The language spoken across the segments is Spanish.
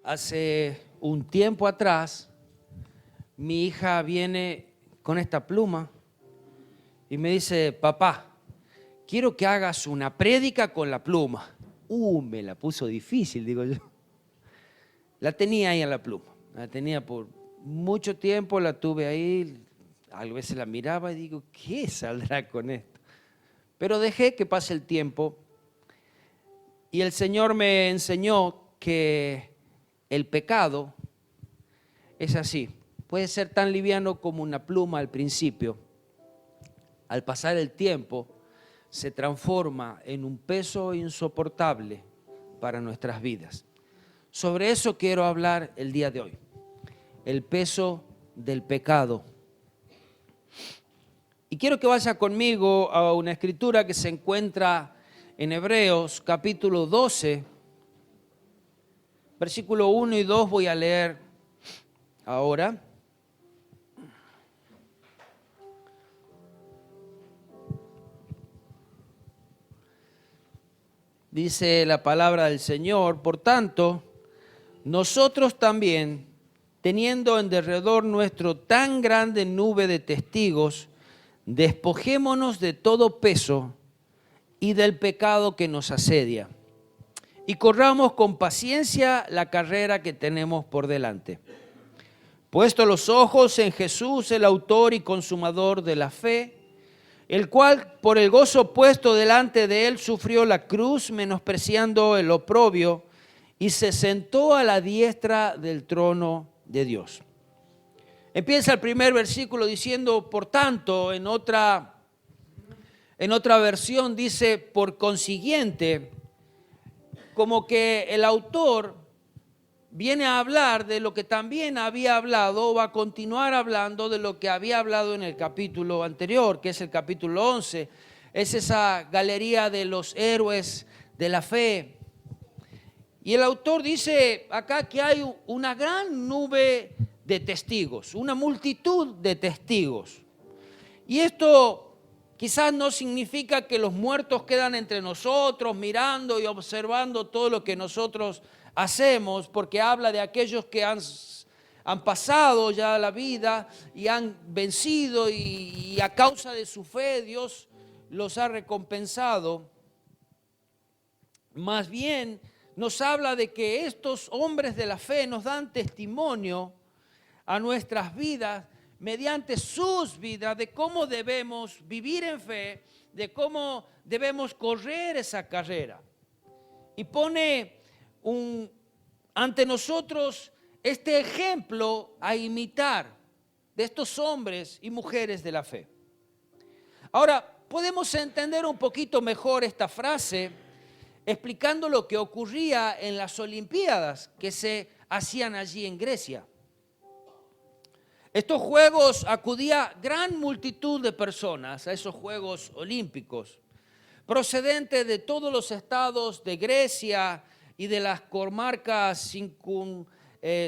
Hace un tiempo atrás, mi hija viene con esta pluma y me dice: papá, quiero que hagas una prédica con la pluma. Me la puso difícil, digo yo. La tenía ahí en la pluma, la tenía por mucho tiempo, la tuve ahí, a veces la miraba y digo, ¿qué saldrá con esto? Pero dejé que pase el tiempo y el Señor me enseñó que el pecado es así, puede ser tan liviano como una pluma al principio. Al pasar el tiempo se transforma en un peso insoportable para nuestras vidas. Sobre eso quiero hablar el día de hoy, el peso del pecado. Y quiero que vaya conmigo a una escritura que se encuentra en Hebreos capítulo 12, versículo 1 y 2 voy a leer ahora. Dice la palabra del Señor: por tanto, nosotros también, teniendo en derredor nuestro tan grande nube de testigos, despojémonos de todo peso y del pecado que nos asedia, y corramos con paciencia la carrera que tenemos por delante. Puesto los ojos en Jesús, el autor y consumador de la fe, el cual por el gozo puesto delante de él sufrió la cruz, menospreciando el oprobio, y se sentó a la diestra del trono de Dios. Empieza el primer versículo diciendo, por tanto, en otra versión dice, por consiguiente, como que el autor viene a hablar de lo que también había hablado, o va a continuar hablando de lo que había hablado en el capítulo anterior, que es el capítulo 11. Es esa galería de los héroes de la fe. Y el autor dice acá que hay una gran nube de testigos, una multitud de testigos. Y esto quizás no significa que los muertos quedan entre nosotros mirando y observando todo lo que nosotros hacemos, porque habla de aquellos que han pasado ya la vida y han vencido y a causa de su fe Dios los ha recompensado. Más bien nos habla de que estos hombres de la fe nos dan testimonio a nuestras vidas mediante sus vidas de cómo debemos vivir en fe, de cómo debemos correr esa carrera. Y pone ante nosotros este ejemplo a imitar de estos hombres y mujeres de la fe. Ahora, podemos entender un poquito mejor esta frase explicando lo que ocurría en las Olimpiadas que se hacían allí en Grecia. Estos juegos acudía gran multitud de personas a esos Juegos Olímpicos, procedentes de todos los estados de Grecia y de las comarcas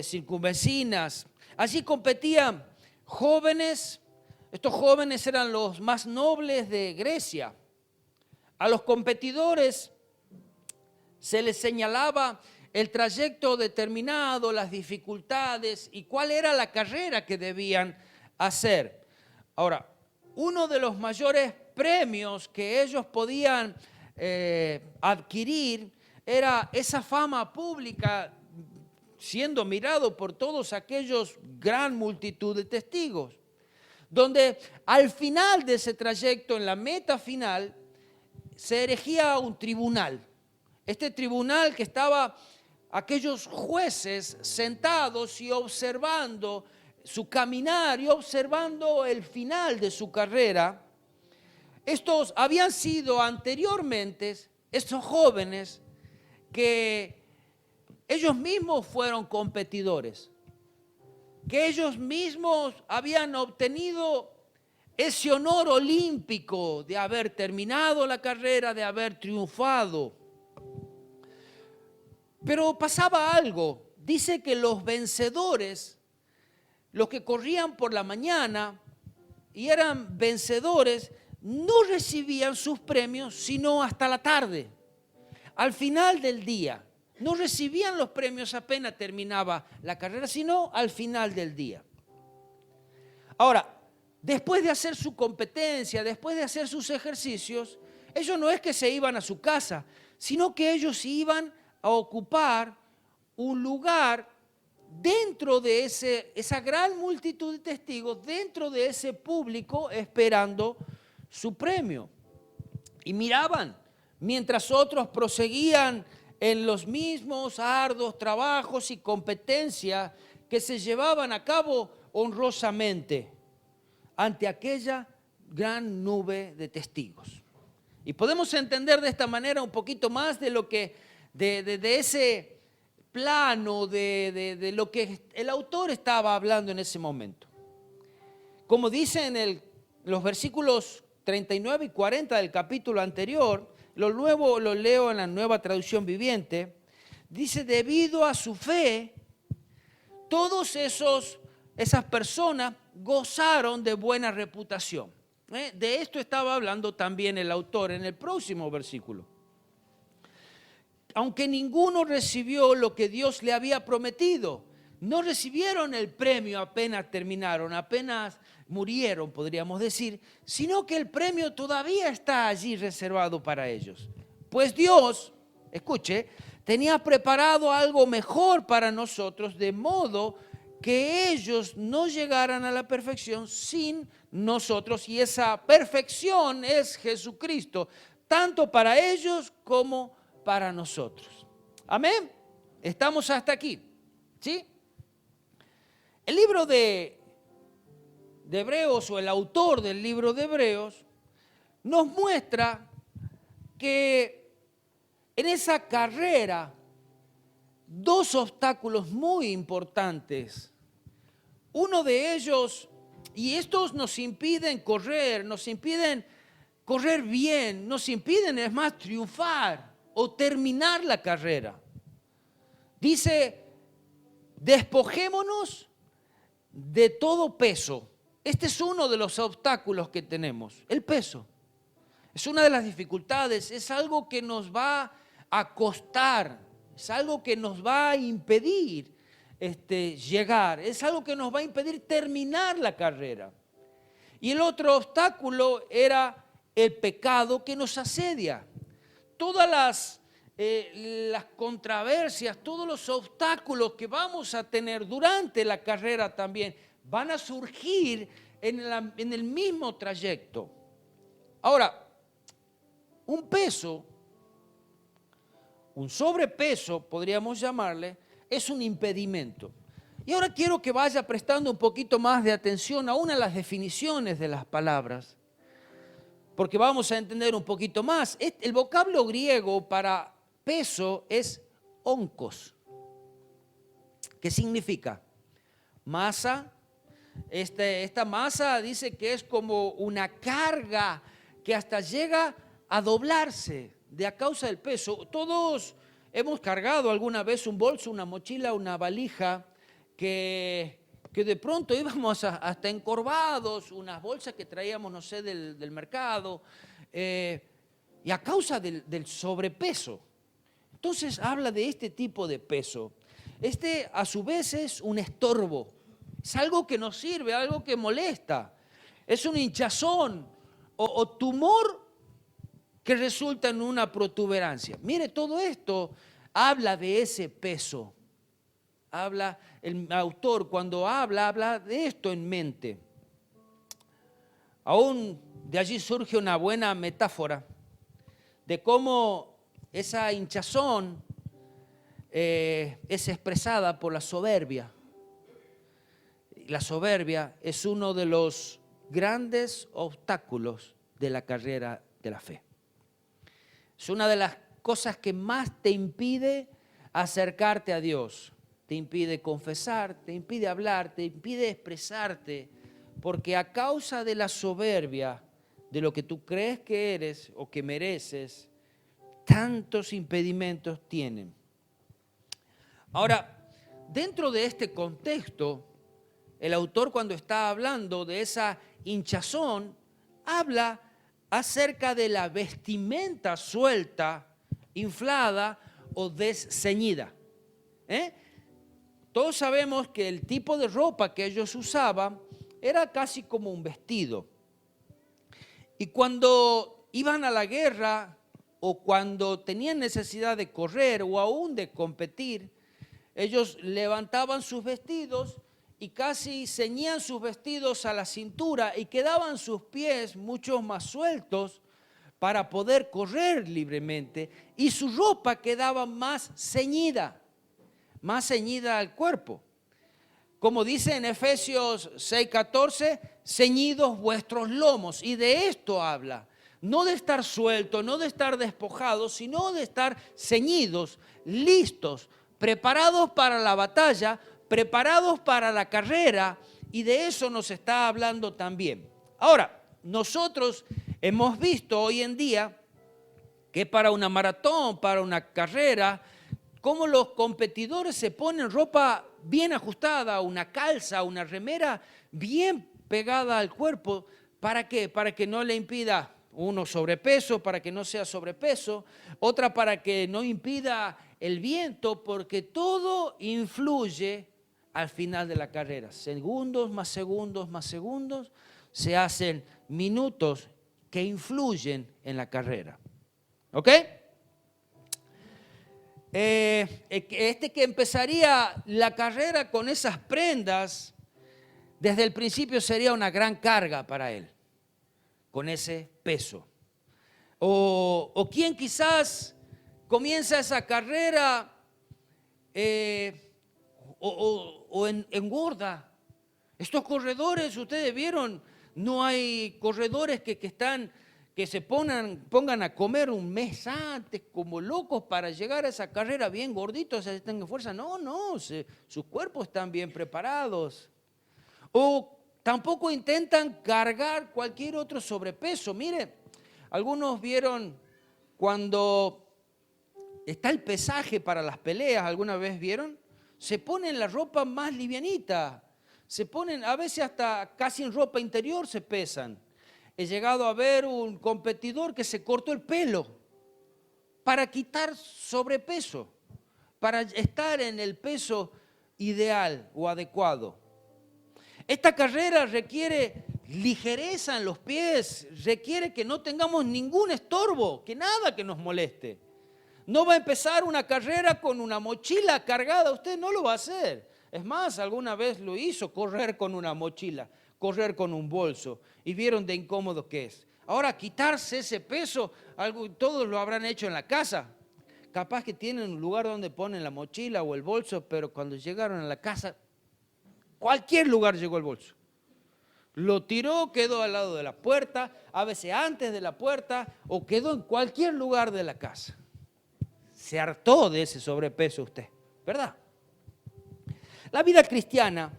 circunvecinas. Allí competían jóvenes, estos jóvenes eran los más nobles de Grecia. A los competidores se les señalaba el trayecto determinado, las dificultades y cuál era la carrera que debían hacer. Ahora, uno de los mayores premios que ellos podían adquirir era esa fama pública, siendo mirado por todos aquellos gran multitud de testigos, donde al final de ese trayecto, en la meta final, se erigía un tribunal. Este tribunal que estaba aquellos jueces sentados y observando su caminar y observando el final de su carrera. Estos habían sido anteriormente, estos jóvenes, que ellos mismos fueron competidores, que ellos mismos habían obtenido ese honor olímpico de haber terminado la carrera, de haber triunfado. Pero pasaba algo, dice que los vencedores, los que corrían por la mañana y eran vencedores, no recibían sus premios sino hasta la tarde. Al final del día, no recibían los premios apenas terminaba la carrera, sino al final del día. Ahora, después de hacer su competencia, después de hacer sus ejercicios, ellos no es que se iban a su casa, sino que ellos iban a ocupar un lugar dentro de esa gran multitud de testigos, dentro de ese público esperando su premio. Y miraban, mientras otros proseguían en los mismos arduos trabajos y competencias que se llevaban a cabo honrosamente ante aquella gran nube de testigos. Y podemos entender de esta manera un poquito más de lo que, de ese plano, de lo que el autor estaba hablando en ese momento. Como dice en los versículos 39 y 40 del capítulo anterior, lo leo en la Nueva Traducción Viviente, dice, debido a su fe, todos esas personas gozaron de buena reputación. De esto estaba hablando también el autor en el próximo versículo. Aunque ninguno recibió lo que Dios le había prometido, no recibieron el premio apenas terminaron, apenas murieron, podríamos decir, sino que el premio todavía está allí reservado para ellos. Pues Dios, escuche, tenía preparado algo mejor para nosotros, de modo que ellos no llegaran a la perfección sin nosotros, y esa perfección es Jesucristo, tanto para ellos como para nosotros. Amén. Estamos hasta aquí, ¿sí? El libro de Hebreos, o el autor del libro de Hebreos, nos muestra que en esa carrera dos obstáculos muy importantes. Uno de ellos, y estos nos impiden correr bien, nos impiden, es más, triunfar o terminar la carrera. Dice, despojémonos de todo peso. Este es uno de los obstáculos que tenemos, el peso. Es una de las dificultades, es algo que nos va a costar, es algo que nos va a impedir llegar, es algo que nos va a impedir terminar la carrera. Y el otro obstáculo era el pecado que nos asedia. Todas las controversias, todos los obstáculos que vamos a tener durante la carrera también van a surgir en el mismo trayecto. Ahora, un sobrepeso, podríamos llamarle, es un impedimento. Y ahora quiero que vaya prestando un poquito más de atención aún a las definiciones de las palabras, porque vamos a entender un poquito más. El vocablo griego para peso es onkos. ¿Qué significa? Masa. Esta masa dice que es como una carga que hasta llega a doblarse a causa del peso. Todos hemos cargado alguna vez un bolso, una mochila, una valija que de pronto íbamos hasta encorvados, unas bolsas que traíamos, no sé, del mercado, y a causa del sobrepeso. Entonces habla de este tipo de peso. A su vez es un estorbo, es algo que nos sirve, algo que molesta, es un hinchazón o tumor que resulta en una protuberancia. Mire, todo esto habla de ese peso. El autor cuando habla de esto en mente. Aún de allí surge una buena metáfora de cómo esa hinchazón es expresada por la soberbia. La soberbia es uno de los grandes obstáculos de la carrera de la fe. Es una de las cosas que más te impide acercarte a Dios. Te impide confesar, te impide hablar, te impide expresarte, porque a causa de la soberbia, de lo que tú crees que eres o que mereces, tantos impedimentos tienen. Ahora, dentro de este contexto, el autor cuando está hablando de esa hinchazón, habla acerca de la vestimenta suelta, inflada, o desceñida. Todos sabemos que el tipo de ropa que ellos usaban era casi como un vestido. Y cuando iban a la guerra o cuando tenían necesidad de correr o aún de competir, ellos levantaban sus vestidos y casi ceñían sus vestidos a la cintura y quedaban sus pies mucho más sueltos para poder correr libremente, y su ropa quedaba más ceñida al cuerpo. Como dice en Efesios 6:14, ceñidos vuestros lomos, y de esto habla. No de estar sueltos, no de estar despojados, sino de estar ceñidos, listos, preparados para la batalla, preparados para la carrera, y de eso nos está hablando también. Ahora, nosotros hemos visto hoy en día que para una maratón, para una carrera, cómo los competidores se ponen ropa bien ajustada, una calza, una remera bien pegada al cuerpo. ¿Para qué? Para que no le impida, uno, sobrepeso, para que no sea sobrepeso, otra para que no impida el viento, porque todo influye al final de la carrera. Segundos más segundos más segundos, se hacen minutos que influyen en la carrera. ¿Ok? Que empezaría la carrera con esas prendas, desde el principio sería una gran carga para él, con ese peso. O quien quizás comienza esa carrera engorda. Estos corredores, ustedes vieron, no hay corredores que se pongan a comer un mes antes como locos para llegar a esa carrera bien gorditos, se tengan fuerza. No, sus cuerpos están bien preparados. O tampoco intentan cargar cualquier otro sobrepeso. Mire, algunos vieron cuando está el pesaje para las peleas, ¿alguna vez vieron? Se ponen la ropa más livianita, se ponen a veces hasta casi en ropa interior se pesan. He llegado a ver un competidor que se cortó el pelo para quitar sobrepeso, para estar en el peso ideal o adecuado. Esta carrera requiere ligereza en los pies, requiere que no tengamos ningún estorbo, que nada que nos moleste. No va a empezar una carrera con una mochila cargada, usted no lo va a hacer. Es más, alguna vez lo hizo, correr con una mochila, correr con un bolso, y vieron de incómodo que es. Ahora, quitarse ese peso, todos lo habrán hecho en la casa. Capaz que tienen un lugar donde ponen la mochila o el bolso, pero cuando llegaron a la casa, cualquier lugar llegó el bolso. Lo tiró, quedó al lado de la puerta, a veces antes de la puerta, o quedó en cualquier lugar de la casa. Se hartó de ese sobrepeso usted, ¿verdad? La vida cristiana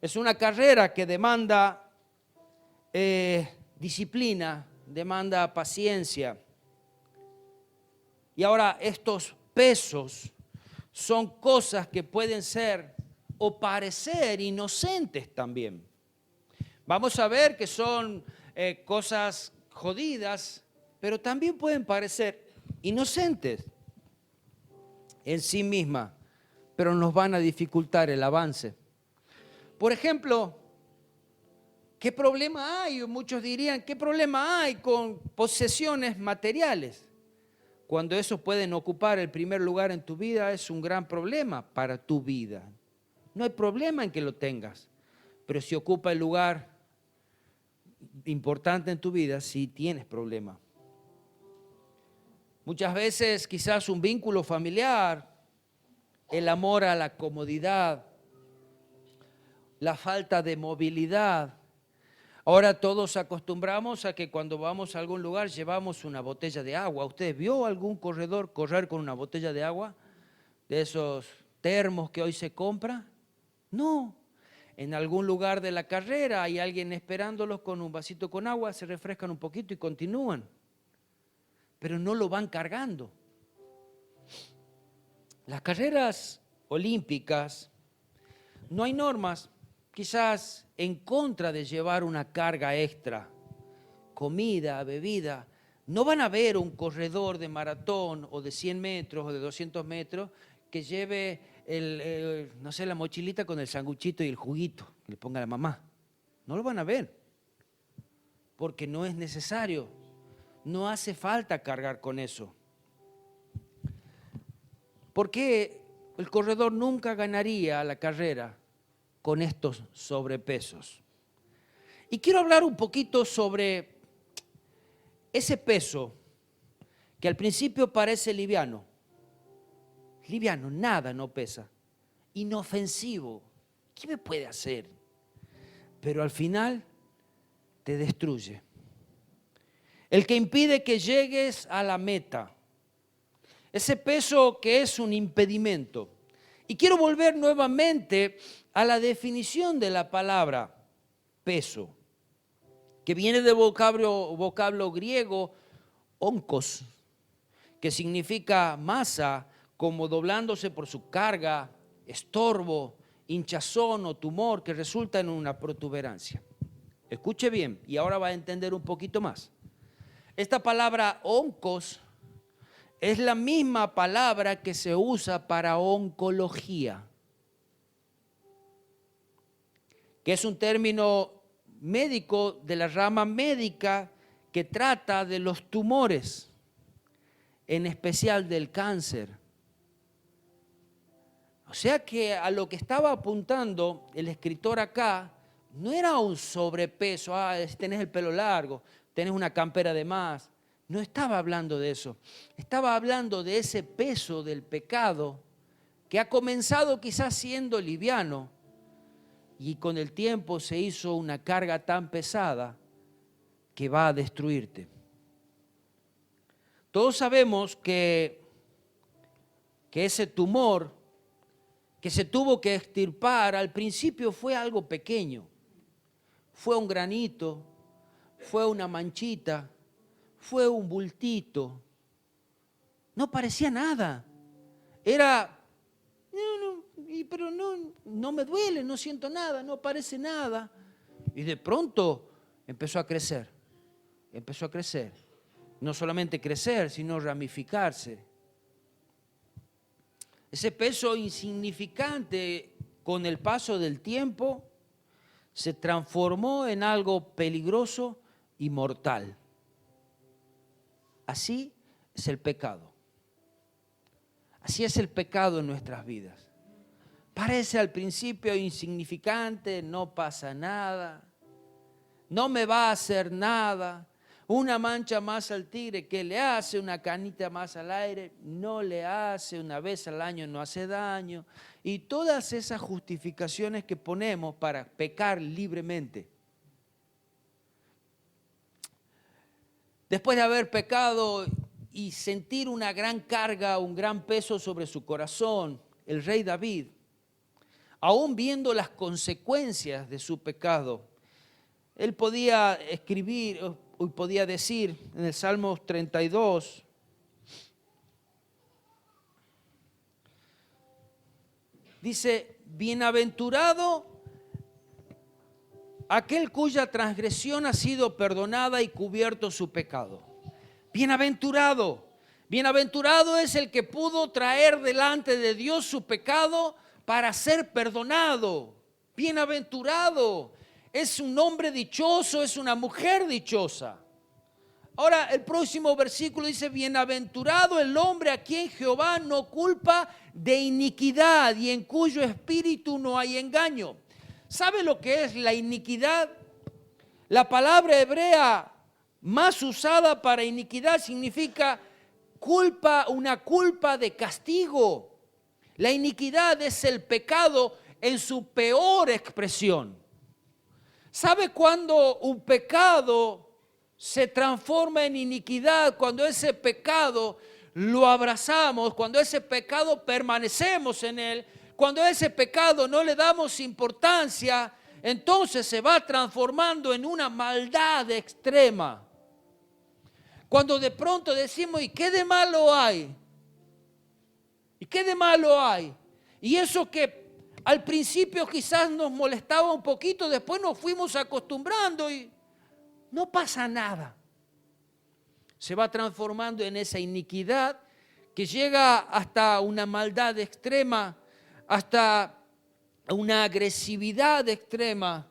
es una carrera que demanda disciplina, demanda paciencia. Y ahora estos pesos son cosas que pueden ser o parecer inocentes también. Vamos a ver que son cosas jodidas, pero también pueden parecer inocentes en sí mismas, pero nos van a dificultar el avance. Por ejemplo, ¿qué problema hay? Muchos dirían, ¿qué problema hay con posesiones materiales? Cuando esos pueden ocupar el primer lugar en tu vida, es un gran problema para tu vida. No hay problema en que lo tengas, pero si ocupa el lugar importante en tu vida, sí tienes problema. Muchas veces quizás un vínculo familiar, el amor a la comodidad, la falta de movilidad. Ahora todos acostumbramos a que cuando vamos a algún lugar llevamos una botella de agua. ¿Usted vio algún corredor correr con una botella de agua? ¿De esos termos que hoy se compra? No. En algún lugar de la carrera hay alguien esperándolos con un vasito con agua, se refrescan un poquito y continúan. Pero no lo van cargando. Las carreras olímpicas, no hay normas, quizás en contra de llevar una carga extra, comida, bebida, No van a ver un corredor de maratón o de 100 metros o de 200 metros que lleve no sé, la mochilita con el sanguchito y el juguito que le ponga la mamá. No lo van a ver, porque no es necesario. No hace falta cargar con eso. Porque el corredor nunca ganaría la carrera con estos sobrepesos. Y quiero hablar un poquito sobre ese peso que al principio parece liviano. Liviano, nada no pesa. Inofensivo. ¿Qué me puede hacer? Pero al final te destruye. El que impide que llegues a la meta. Ese peso que es un impedimento. Y quiero volver nuevamente a la definición de la palabra peso, que viene del vocablo griego onkos, que significa masa, como doblándose por su carga, estorbo, hinchazón o tumor que resulta en una protuberancia. Escuche bien, y ahora va a entender un poquito más. Esta palabra onkos es la misma palabra que se usa para oncología, que es un término médico de la rama médica que trata de los tumores, en especial del cáncer. O sea que a lo que estaba apuntando el escritor acá no era un sobrepeso, tenés el pelo largo, tenés una campera de más. No estaba hablando de eso, estaba hablando de ese peso del pecado que ha comenzado quizás siendo liviano y con el tiempo se hizo una carga tan pesada que va a destruirte. Todos sabemos que ese tumor que se tuvo que extirpar al principio fue algo pequeño, fue un granito, fue una manchita, fue un bultito, no parecía nada, era, pero no me duele, no siento nada, no parece nada, y de pronto empezó a crecer, no solamente crecer, sino ramificarse. Ese peso insignificante con el paso del tiempo se transformó en algo peligroso y mortal. Así es el pecado. Así es el pecado en nuestras vidas. Parece al principio insignificante, no pasa nada, no me va a hacer nada. Una mancha más al tigre, ¿qué le hace? Una canita más al aire, no le hace. Una vez al año no hace daño. Y todas esas justificaciones que ponemos para pecar libremente. Después de haber pecado y sentir una gran carga, un gran peso sobre su corazón, el rey David, aún viendo las consecuencias de su pecado, él podía escribir, hoy podía decir en el Salmo 32, dice, bienaventurado aquel cuya transgresión ha sido perdonada y cubierto su pecado. Bienaventurado, bienaventurado es el que pudo traer delante de Dios su pecado para ser perdonado. Bienaventurado. Es un hombre dichoso, es una mujer dichosa. Ahora el próximo versículo dice, bienaventurado el hombre a quien Jehová no culpa de iniquidad y en cuyo espíritu no hay engaño. ¿Sabe lo que es la iniquidad? La palabra hebrea más usada para iniquidad significa culpa, una culpa de castigo. La iniquidad es el pecado en su peor expresión. ¿Sabe cuándo un pecado se transforma en iniquidad? Cuando ese pecado lo abrazamos, cuando ese pecado permanecemos en él, cuando a ese pecado no le damos importancia, entonces se va transformando en una maldad extrema. Cuando de pronto decimos, ¿y qué de malo hay? ¿Y qué de malo hay? Y eso que al principio quizás nos molestaba un poquito, después nos fuimos acostumbrando y no pasa nada. se va transformando en esa iniquidad que llega hasta una maldad extrema, hasta una agresividad extrema.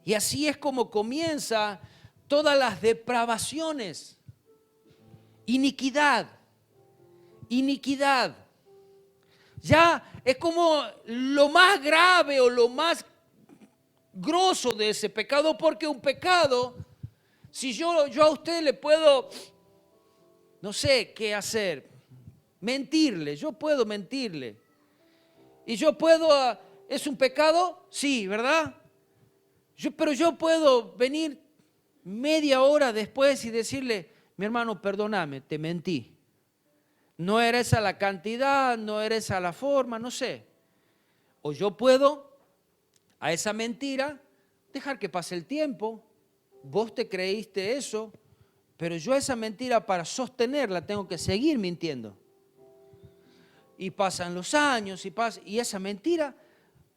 Y así es como comienza todas las depravaciones. Iniquidad, iniquidad. Ya es como lo más grave o lo más grosso de ese pecado, porque un pecado, si yo a usted le puedo, no sé qué hacer, mentirle, yo puedo mentirle. Y yo puedo, ¿es un pecado? Sí, ¿verdad? Pero yo puedo venir media hora después y decirle, mi hermano, perdóname, te mentí. No era esa la cantidad, no era esa la forma, no sé. O yo puedo a esa mentira dejar que pase el tiempo. Vos te creíste eso, pero yo esa mentira para sostenerla tengo que seguir mintiendo. Y pasan los años y esa mentira,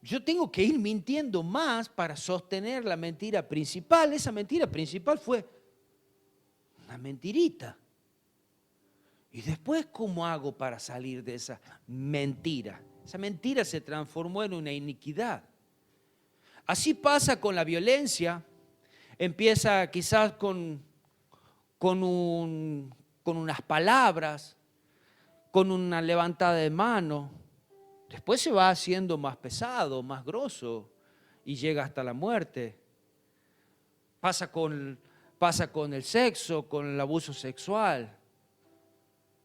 yo tengo que ir mintiendo más para sostener la mentira principal. Esa mentira principal fue una mentirita. Y después, ¿cómo hago para salir de esa mentira? Esa mentira se transformó en una iniquidad. Así pasa con la violencia. Empieza quizás con unas palabras, con una levantada de mano. Después se va haciendo más pesado, más grosso y llega hasta la muerte. Pasa con el sexo, con el abuso sexual,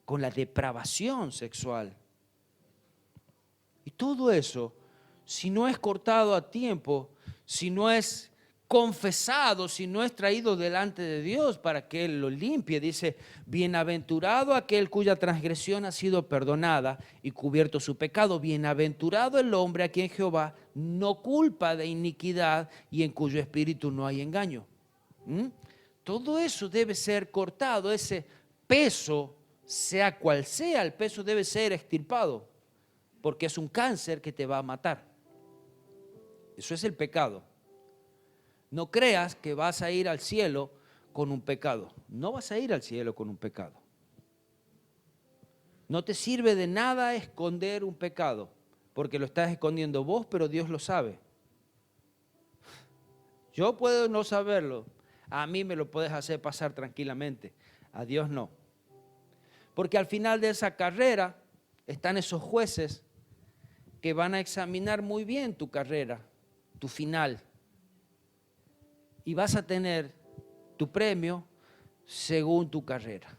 con la depravación sexual. Y todo eso, si no es cortado a tiempo, si no es confesado, si no es traído delante de Dios para que Él lo limpie, dice, bienaventurado aquel cuya transgresión ha sido perdonada y cubierto su pecado, bienaventurado el hombre a quien Jehová no culpa de iniquidad y en cuyo espíritu no hay engaño. Todo eso debe ser cortado, ese peso, sea cual sea, el peso debe ser extirpado, porque es un cáncer que te va a matar. Eso es el pecado. No creas que vas a ir al cielo con un pecado. No vas a ir al cielo con un pecado. No te sirve de nada esconder un pecado, porque lo estás escondiendo vos, pero Dios lo sabe. Yo puedo no saberlo. A mí me lo puedes hacer pasar tranquilamente. A Dios no. Porque al final de esa carrera están esos jueces que van a examinar muy bien tu carrera, tu final. Y vas a tener tu premio según tu carrera.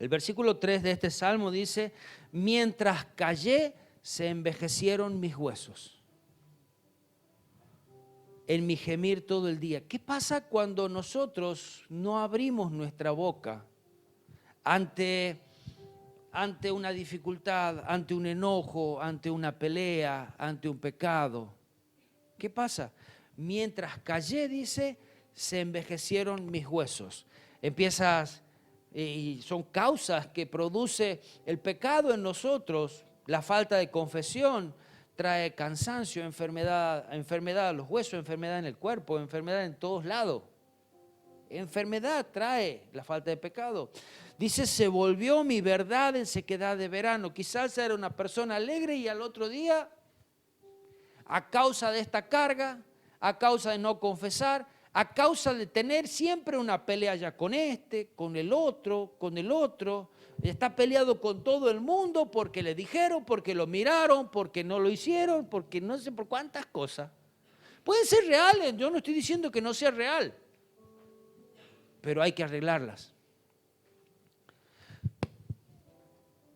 El versículo 3 de este salmo dice, mientras callé, se envejecieron mis huesos. En mi gemir todo el día. ¿Qué pasa cuando nosotros no abrimos nuestra boca ante una dificultad, ante un enojo, ante una pelea, ante un pecado? ¿Qué pasa? Mientras callé, dice, se envejecieron mis huesos. Empiezas, y son causas que produce el pecado en nosotros, la falta de confesión trae cansancio, enfermedad a los huesos, enfermedad en el cuerpo, enfermedad en todos lados. Enfermedad trae la falta de pecado. Dice, se volvió mi verdad en sequedad de verano. Quizás era una persona alegre y al otro día, a causa de esta carga, a causa de no confesar, a causa de tener siempre una pelea ya con este, con el otro, está peleado con todo el mundo porque le dijeron, porque lo miraron, porque no lo hicieron, porque no sé por cuántas cosas. Pueden ser reales, yo no estoy diciendo que no sea real, pero hay que arreglarlas.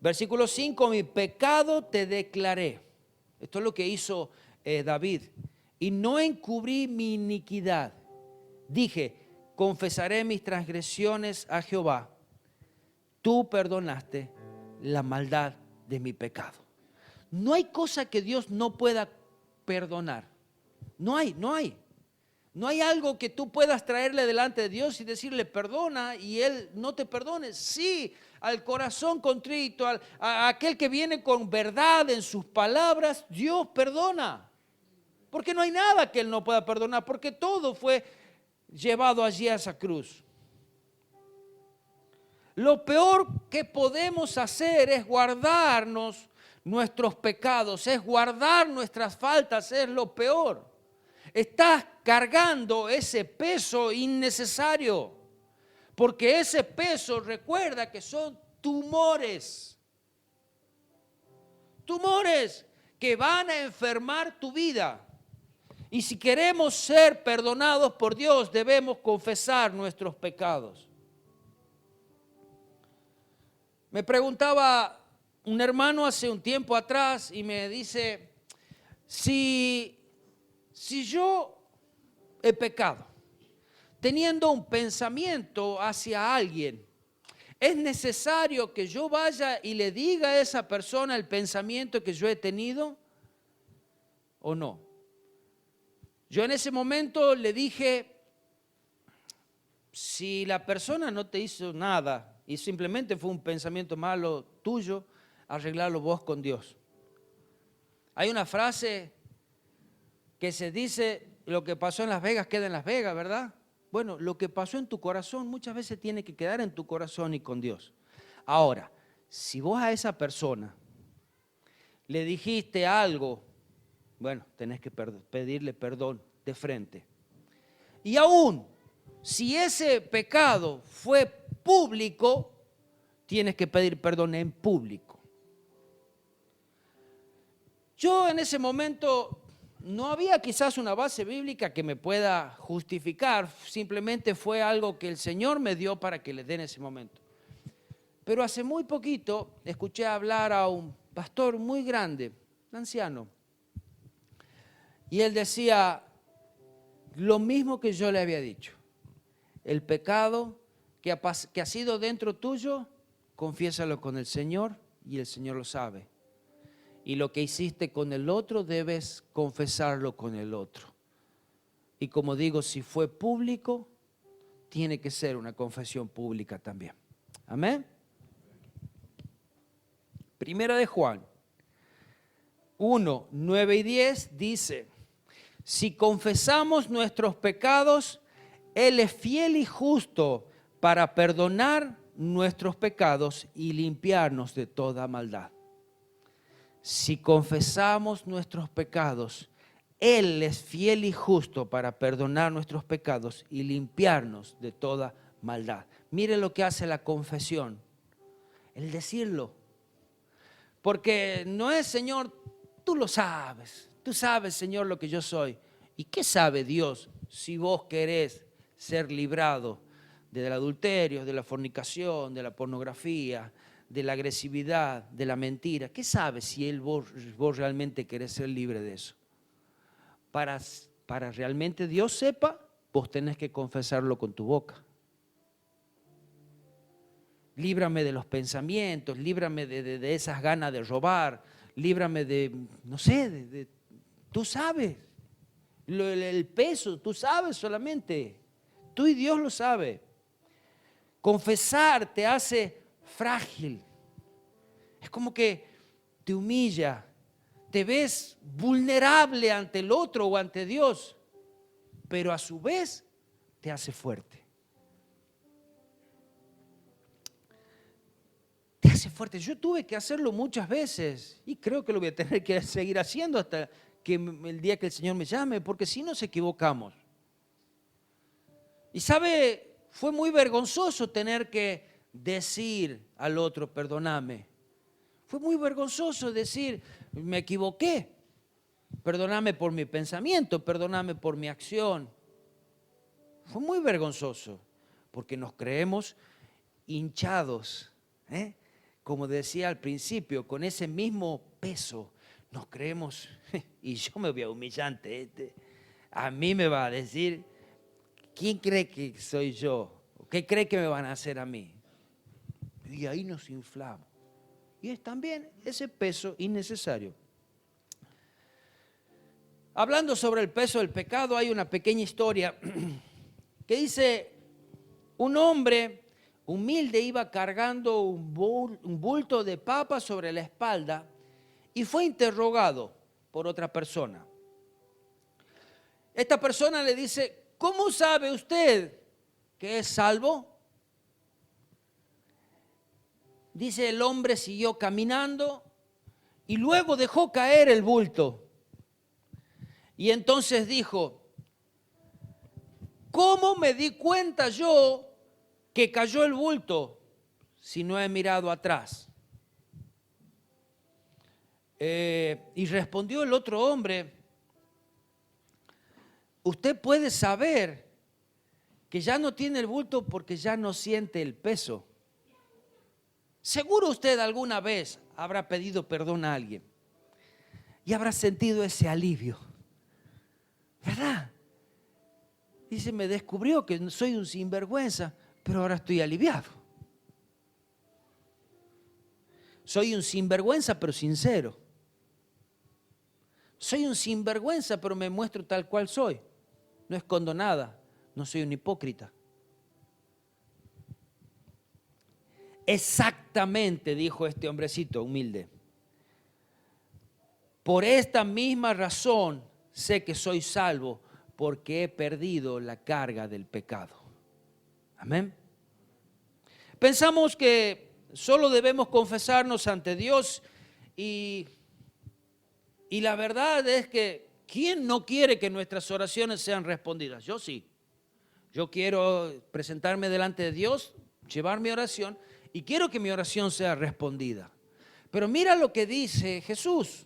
Versículo 5, mi pecado te declaré. Esto es lo que hizo David. Y no encubrí mi iniquidad. Dije, confesaré mis transgresiones a Jehová. Tú perdonaste la maldad de mi pecado. No hay cosa que Dios no pueda perdonar. No hay. No hay algo que tú puedas traerle delante de Dios y decirle perdona y Él no te perdone. Sí, al corazón contrito, a aquel que viene con verdad en sus palabras, Dios perdona. Porque no hay nada que Él no pueda perdonar, porque todo fue llevado allí a esa cruz. Lo peor que podemos hacer es guardarnos nuestros pecados, es guardar nuestras faltas, es lo peor. Estás cargando ese peso innecesario, porque ese peso, recuerda que son tumores. Tumores que van a enfermar tu vida. Y si queremos ser perdonados por Dios, debemos confesar nuestros pecados. Me preguntaba un hermano hace un tiempo atrás y me dice, si yo he pecado, teniendo un pensamiento hacia alguien, ¿es necesario que yo vaya y le diga a esa persona el pensamiento que yo he tenido o no? Yo en ese momento le dije, si la persona no te hizo nada y simplemente fue un pensamiento malo tuyo, arreglarlo vos con Dios. Hay una frase que se dice, lo que pasó en Las Vegas queda en Las Vegas, ¿verdad? Bueno, lo que pasó en tu corazón muchas veces tiene que quedar en tu corazón y con Dios. Ahora, si vos a esa persona le dijiste algo, bueno, tenés que pedirle perdón de frente. Y aún, si ese pecado fue público, tienes que pedir perdón en público. Yo en ese momento no había quizás una base bíblica que me pueda justificar, simplemente fue algo que el Señor me dio para que le dé en ese momento. Pero hace muy poquito escuché hablar a un pastor muy grande, un anciano, y él decía lo mismo que yo le había dicho. El pecado que ha sido dentro tuyo, confiésalo con el Señor y el Señor lo sabe. Y lo que hiciste con el otro, debes confesarlo con el otro. Y como digo, si fue público, tiene que ser una confesión pública también. Amén. Primera de Juan 1, 9 y 10 dice, si confesamos nuestros pecados, Él es fiel y justo para perdonar nuestros pecados y limpiarnos de toda maldad. Si confesamos nuestros pecados, Él es fiel y justo para perdonar nuestros pecados y limpiarnos de toda maldad. Mire lo que hace la confesión, el decirlo. Porque no es, Señor, tú lo sabes. Tú sabes, Señor, lo que yo soy. ¿Y qué sabe Dios si vos querés ser librado del adulterio, de la fornicación, de la pornografía, de la agresividad, de la mentira? ¿Qué sabe si vos realmente querés ser libre de eso? Para realmente Dios sepa, vos tenés que confesarlo con tu boca. Líbrame de los pensamientos, líbrame de esas ganas de robar, líbrame de, no sé, tú sabes, el peso, tú sabes solamente, tú y Dios lo sabe. Confesar te hace frágil, es como que te humilla, te ves vulnerable ante el otro o ante Dios, pero a su vez te hace fuerte. Te hace fuerte. Yo tuve que hacerlo muchas veces y creo que lo voy a tener que seguir haciendo hasta que el día que el Señor me llame, porque si no nos equivocamos. Y sabe, fue muy vergonzoso tener que decir al otro, perdóname. Fue muy vergonzoso decir, me equivoqué. Perdóname por mi pensamiento, perdóname por mi acción. Fue muy vergonzoso, porque nos creemos hinchados, como decía al principio, con ese mismo peso, nos creemos, y yo me voy a humillante, a mí me va a decir, ¿quién cree que soy yo? ¿Qué cree que me van a hacer a mí? Y ahí nos inflamos. Y es también ese peso innecesario. Hablando sobre el peso del pecado, hay una pequeña historia que dice, un hombre humilde iba cargando un bulto de papas sobre la espalda y fue interrogado por otra persona. Esta persona le dice, ¿cómo sabe usted que es salvo? Dice, el hombre siguió caminando y luego dejó caer el bulto. Y entonces dijo, ¿cómo me di cuenta yo que cayó el bulto si no he mirado atrás? Y respondió el otro hombre, usted puede saber que ya no tiene el bulto porque ya no siente el peso. Seguro usted alguna vez habrá pedido perdón a alguien y habrá sentido ese alivio, ¿verdad? Dice, me descubrió que soy un sinvergüenza, pero ahora estoy aliviado. Soy un sinvergüenza, pero sincero. Soy un sinvergüenza, pero me muestro tal cual soy. No escondo nada, no soy un hipócrita. Exactamente, dijo este hombrecito humilde. Por esta misma razón sé que soy salvo, porque he perdido la carga del pecado. Amén. Pensamos que solo debemos confesarnos ante Dios y la verdad es que ¿quién no quiere que nuestras oraciones sean respondidas? Yo sí. Yo quiero presentarme delante de Dios, llevar mi oración y quiero que mi oración sea respondida. Pero mira lo que dice Jesús.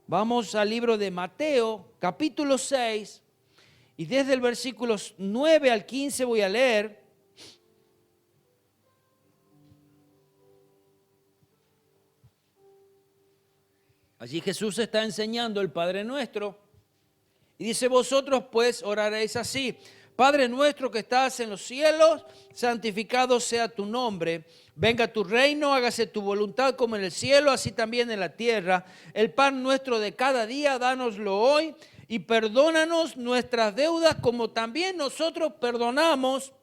Vamos al libro de Mateo, capítulo 6, y desde el versículo 9 al 15 voy a leer. Allí Jesús está enseñando el Padre Nuestro y dice, vosotros pues oraréis así. Padre nuestro que estás en los cielos, santificado sea tu nombre. Venga tu reino, hágase tu voluntad como en el cielo, así también en la tierra. El pan nuestro de cada día, dánoslo hoy y perdónanos nuestras deudas como también nosotros perdonamos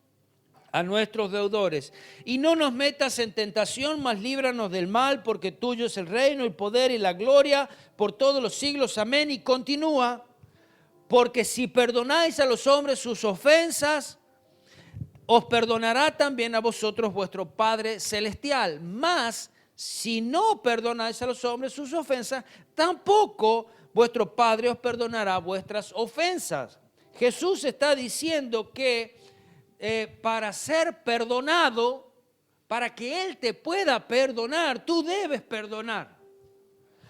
a nuestros deudores. Y no nos metas en tentación, mas líbranos del mal, porque tuyo es el reino, el poder y la gloria por todos los siglos. Amén. Y continúa. Porque si perdonáis a los hombres sus ofensas, os perdonará también a vosotros vuestro Padre Celestial. Mas, si no perdonáis a los hombres sus ofensas, tampoco vuestro Padre os perdonará vuestras ofensas. Jesús está diciendo que para ser perdonado, para que Él te pueda perdonar, tú debes perdonar.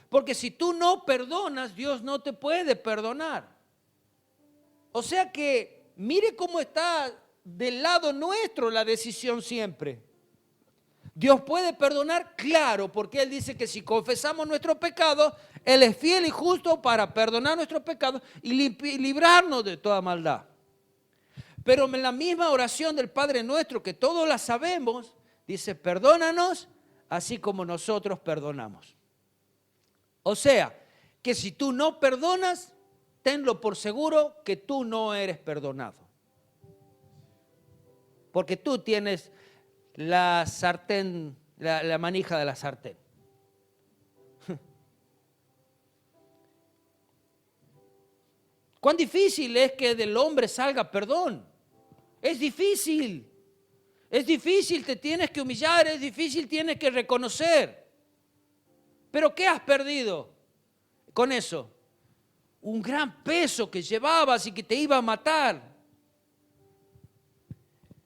Porque si tú no perdonas, Dios no te puede perdonar. O sea que mire cómo está del lado nuestro la decisión siempre. Dios puede perdonar, claro, porque Él dice que si confesamos nuestros pecados, Él es fiel y justo para perdonar nuestros pecados y librarnos de toda maldad. Pero en la misma oración del Padre Nuestro, que todos la sabemos, dice, perdónanos así como nosotros perdonamos. O sea, que si tú no perdonas, tenlo por seguro que tú no eres perdonado. Porque tú tienes la sartén, la manija de la sartén. ¿Cuán difícil es que del hombre salga perdón? Es difícil. Es difícil, te tienes que humillar, es difícil, tienes que reconocer. ¿Pero qué has perdido con eso? Un gran peso que llevabas y que te iba a matar.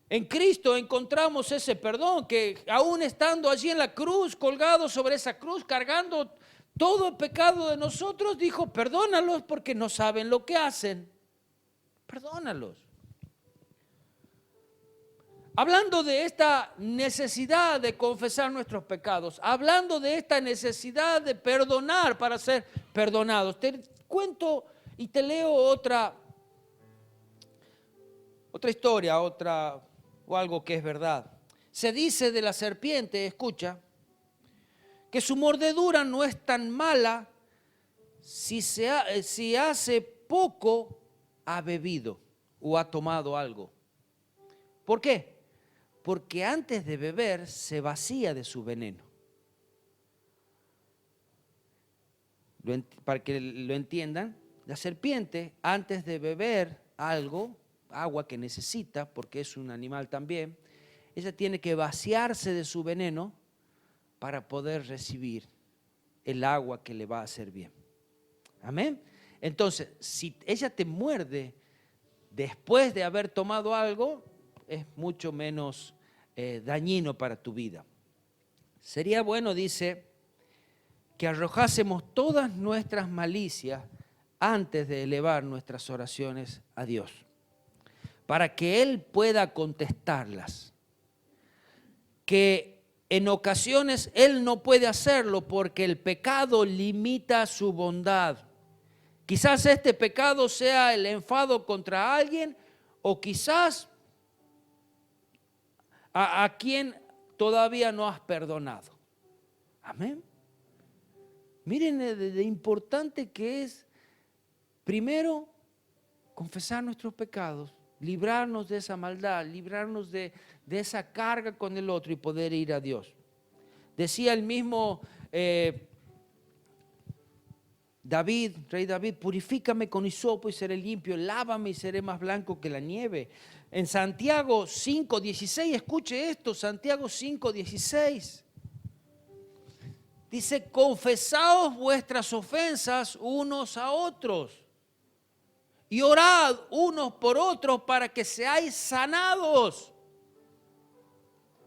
En Cristo encontramos ese perdón que aún estando allí en la cruz, colgado sobre esa cruz, cargando todo el pecado de nosotros, dijo, perdónalos porque no saben lo que hacen. Perdónalos. Hablando de esta necesidad de confesar nuestros pecados, hablando de esta necesidad de perdonar para ser perdonados, te cuento y te leo otra historia, o algo que es verdad. Se dice de la serpiente, escucha, que su mordedura no es tan mala si hace poco ha bebido o ha tomado algo. ¿Por qué? Porque antes de beber se vacía de su veneno. Para que lo entiendan, la serpiente antes de beber algo, agua que necesita, porque es un animal también, ella tiene que vaciarse de su veneno para poder recibir el agua que le va a hacer bien. Amén. Entonces, si ella te muerde después de haber tomado algo, es mucho menos dañino para tu vida. Sería bueno, dice, que arrojásemos todas nuestras malicias antes de elevar nuestras oraciones a Dios, para que Él pueda contestarlas. Que en ocasiones Él no puede hacerlo porque el pecado limita su bondad. Quizás este pecado sea el enfado contra alguien o quizás a quien todavía no has perdonado. Amén. Miren de importante que es, primero, confesar nuestros pecados, librarnos de esa maldad, librarnos de esa carga con el otro y poder ir a Dios. Decía el mismo David, rey David, purifícame con hisopo y seré limpio, lávame y seré más blanco que la nieve. En Santiago 5:16, escuche esto, Santiago 5:16. Dice, confesaos vuestras ofensas unos a otros y orad unos por otros para que seáis sanados.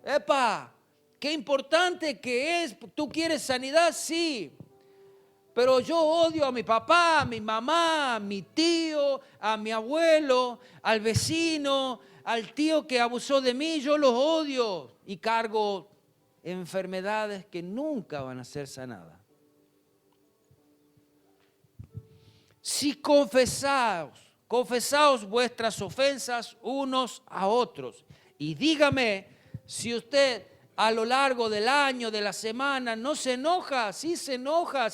¡Epa! Qué importante que es. ¿Tú quieres sanidad? Sí. Pero yo odio a mi papá, a mi mamá, a mi tío, a mi abuelo, al vecino, al tío que abusó de mí. Yo los odio y cargo enfermedades que nunca van a ser sanadas. Si confesaos vuestras ofensas unos a otros. Y dígame si usted a lo largo del año, de la semana, no se enoja, sí se enoja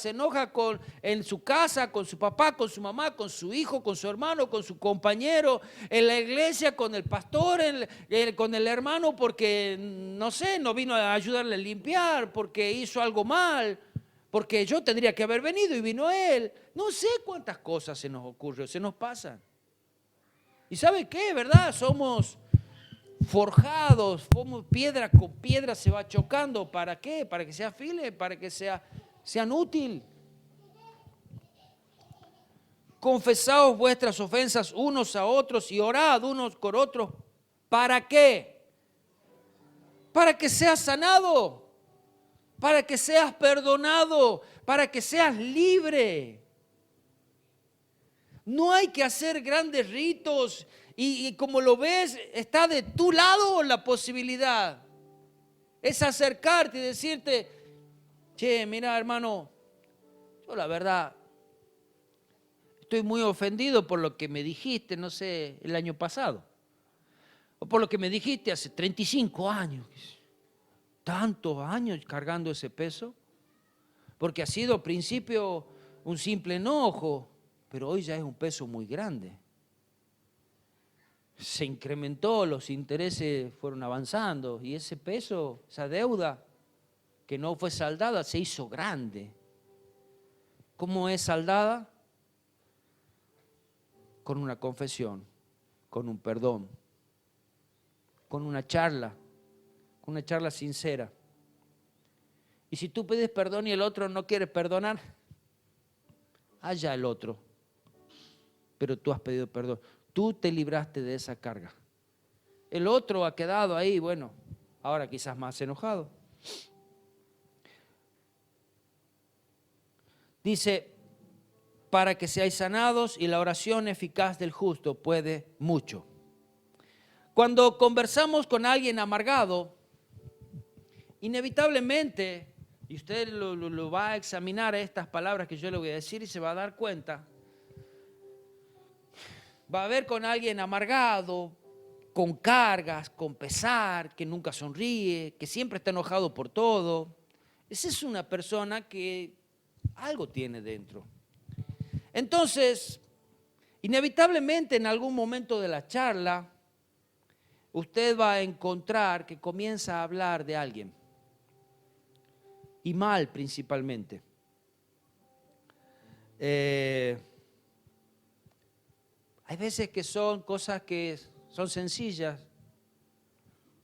en su casa, con su papá, con su mamá, con su hijo, con su hermano, con su compañero, en la iglesia, con el pastor, con el hermano, porque, no sé, no vino a ayudarle a limpiar, porque hizo algo mal, porque yo tendría que haber venido y vino él. No sé cuántas cosas se nos ocurren, se nos pasan. ¿Y sabe qué? ¿Verdad? Somos forjados, como piedra con piedra se va chocando. ¿Para qué? Para que sea firme, para que sean útil. Confesaos vuestras ofensas unos a otros y orad unos con otros. ¿Para qué? Para que seas sanado, para que seas perdonado, para que seas libre. No hay que hacer grandes ritos y como lo ves, está de tu lado la posibilidad. Es acercarte y decirte, che, mira hermano, yo la verdad estoy muy ofendido por lo que me dijiste, no sé, el año pasado. O por lo que me dijiste hace 35 años. Tantos años cargando ese peso. Porque ha sido al principio un simple enojo, pero hoy ya es un peso muy grande. Se incrementó, los intereses fueron avanzando y ese peso, esa deuda que no fue saldada, se hizo grande. ¿Cómo es saldada? Con una confesión, con un perdón, con una charla sincera. Y si tú pides perdón y el otro no quiere perdonar, allá el otro. Pero tú has pedido perdón. Tú te libraste de esa carga. El otro ha quedado ahí, bueno, ahora quizás más enojado. Dice, para que seáis sanados y la oración eficaz del justo puede mucho. Cuando conversamos con alguien amargado, inevitablemente, y usted lo va a examinar estas palabras que yo le voy a decir y se va a dar cuenta, va a ver con alguien amargado, con cargas, con pesar, que nunca sonríe, que siempre está enojado por todo. Esa es una persona que algo tiene dentro. Entonces, inevitablemente en algún momento de la charla, usted va a encontrar que comienza a hablar de alguien. Y mal principalmente. Hay veces que son cosas que son sencillas,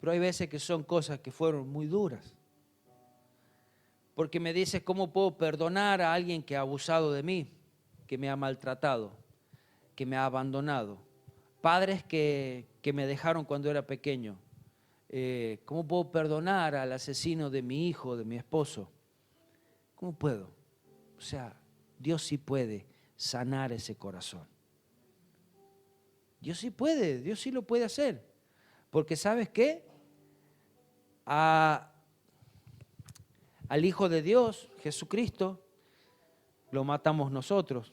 Pero hay veces que son cosas que fueron muy duras. Porque me dices, ¿cómo puedo perdonar a alguien que ha abusado de mí, que me ha maltratado, que me ha abandonado? Padres que me dejaron cuando era pequeño. ¿Cómo puedo perdonar al asesino de mi hijo, de mi esposo? ¿Cómo puedo? O sea, Dios sí puede sanar ese corazón. Dios sí puede, Dios sí lo puede hacer. Porque ¿sabes qué? Al Hijo de Dios, Jesucristo, lo matamos nosotros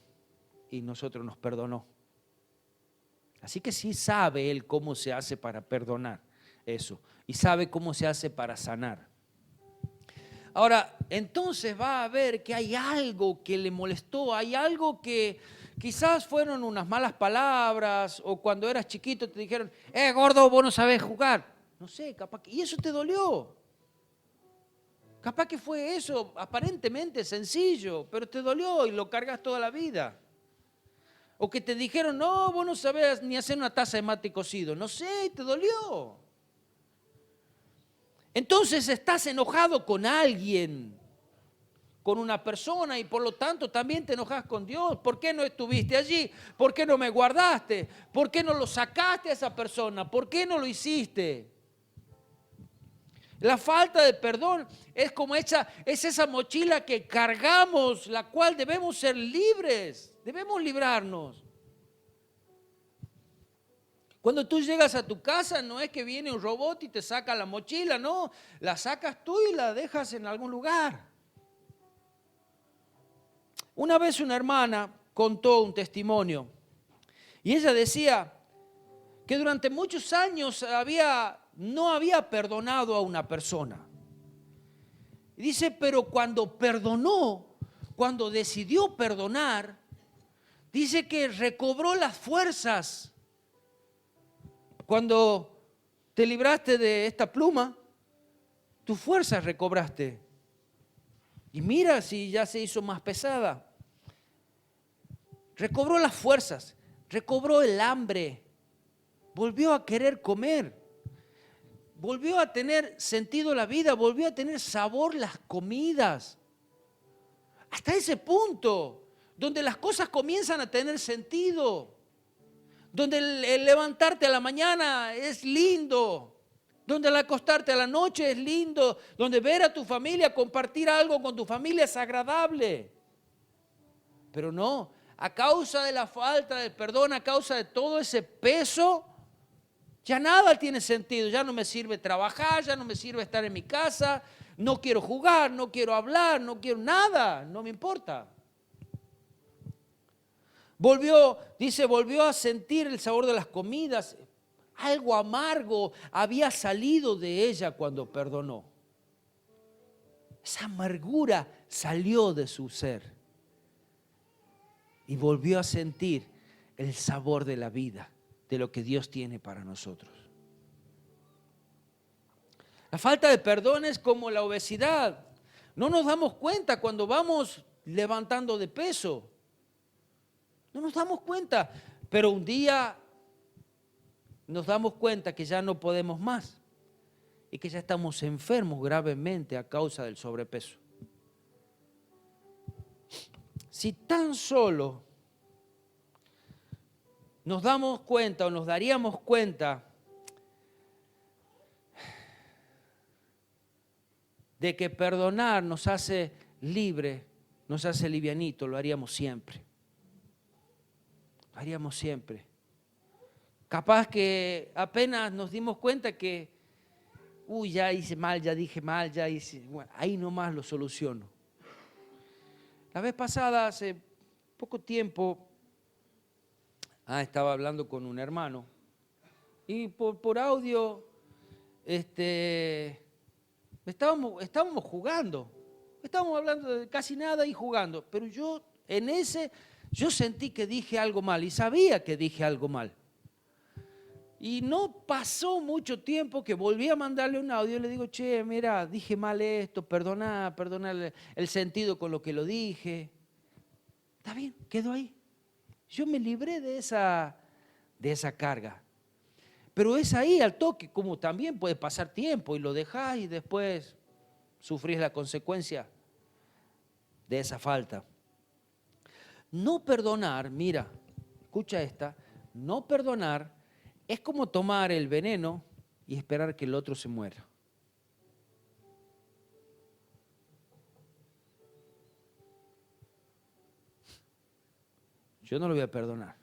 y nosotros nos perdonó. Así que sí sabe Él cómo se hace para perdonar eso y sabe cómo se hace para sanar. Ahora, entonces va a ver que hay algo que le molestó, hay algo que quizás fueron unas malas palabras o cuando eras chiquito te dijeron, gordo, vos no sabés jugar. No sé, capaz que, y eso te dolió. Capaz que fue eso, aparentemente sencillo, pero te dolió y lo cargas toda la vida. O que te dijeron, no, vos no sabés ni hacer una taza de mate cocido. No sé, y te dolió. Entonces estás enojado con alguien, con una persona y por lo tanto también te enojas con Dios. ¿Por qué no estuviste allí? ¿Por qué no me guardaste? ¿Por qué no lo sacaste a esa persona? ¿Por qué no lo hiciste? La falta de perdón es como es esa mochila que cargamos, la cual debemos ser libres, debemos librarnos. Cuando tú llegas a tu casa no es que viene un robot y te saca la mochila, no, la sacas tú y la dejas en algún lugar. Una vez una hermana contó un testimonio y ella decía que durante muchos años no había perdonado a una persona. Y dice, pero cuando perdonó, cuando decidió perdonar, dice que recobró las fuerzas. Cuando te libraste de esta pluma, tus fuerzas recobraste. Y mira si ya se hizo más pesada. Recobró las fuerzas, recobró el hambre, volvió a querer comer, volvió a tener sentido la vida, volvió a tener sabor las comidas. Hasta ese punto, donde las cosas comienzan a tener sentido, donde el levantarte a la mañana es lindo, donde al acostarte a la noche es lindo, donde ver a tu familia, compartir algo con tu familia es agradable. Pero no, a causa de la falta de perdón, a causa de todo ese peso, ya nada tiene sentido, ya no me sirve trabajar, ya no me sirve estar en mi casa, no quiero jugar, no quiero hablar, no quiero nada, no me importa. Volvió a sentir el sabor de las comidas, algo amargo había salido de ella cuando perdonó. Esa amargura salió de su ser y volvió a sentir el sabor de la vida, de lo que Dios tiene para nosotros. La falta de perdón es como la obesidad. No nos damos cuenta cuando vamos levantando de peso. No nos damos cuenta, pero un día nos damos cuenta que ya no podemos más y que ya estamos enfermos gravemente a causa del sobrepeso. Si tan solo nos damos cuenta o nos daríamos cuenta de que perdonar nos hace libre, nos hace livianito, lo haríamos siempre. Lo haríamos siempre. Capaz que apenas nos dimos cuenta que, ya hice mal, ya dije mal, ya hice, bueno, ahí nomás lo soluciono. La vez pasada, hace poco tiempo, estaba hablando con un hermano y por audio estábamos jugando, estábamos hablando de casi nada y jugando, pero yo sentí que dije algo mal y sabía que dije algo mal. Y no pasó mucho tiempo que volví a mandarle un audio y le digo, che, mira, dije mal esto, perdona el sentido con lo que lo dije. Está bien, quedó ahí. Yo me libré de esa carga. Pero es ahí al toque, como también puede pasar tiempo y lo dejás y después sufrís la consecuencia de esa falta. No perdonar, mira, escucha esta, no perdonar es como tomar el veneno y esperar que el otro se muera. Yo no lo voy a perdonar.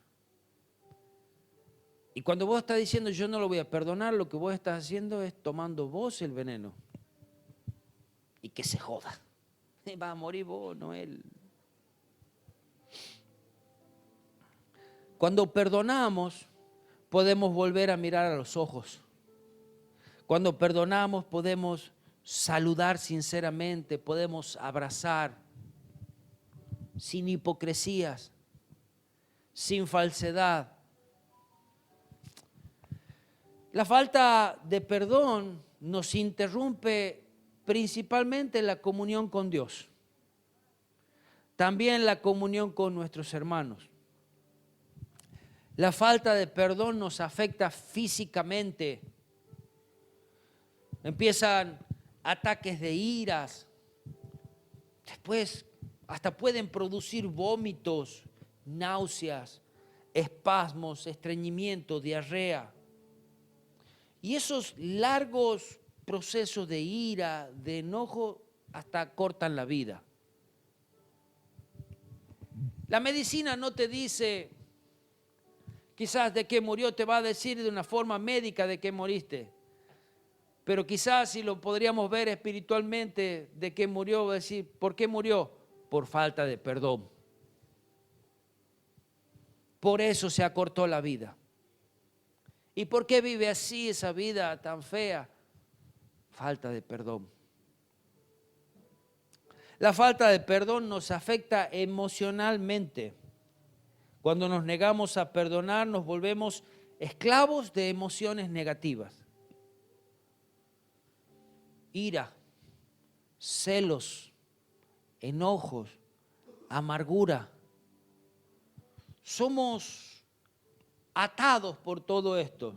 Y cuando vos estás diciendo yo no lo voy a perdonar, lo que vos estás haciendo es tomando vos el veneno. Y que se joda. Va a morir vos, no él. Cuando perdonamos, podemos volver a mirar a los ojos. Cuando perdonamos, podemos saludar sinceramente, podemos abrazar, sin hipocresías, sin falsedad. La falta de perdón nos interrumpe principalmente la comunión con Dios, también la comunión con nuestros hermanos. La falta de perdón nos afecta físicamente. Empiezan ataques de iras, después hasta pueden producir vómitos, náuseas, espasmos, estreñimiento, diarrea. Y esos largos procesos de ira, de enojo, hasta cortan la vida. La medicina no te dice quizás de qué murió, te va a decir de una forma médica de qué moriste. Pero quizás si lo podríamos ver espiritualmente de qué murió, va a decir, ¿por qué murió? Por falta de perdón. Por eso se acortó la vida. ¿Y por qué vive así esa vida tan fea? Falta de perdón. La falta de perdón nos afecta emocionalmente. Cuando nos negamos a perdonar, nos volvemos esclavos de emociones negativas. Ira, celos, enojos, amargura. Somos atados por todo esto.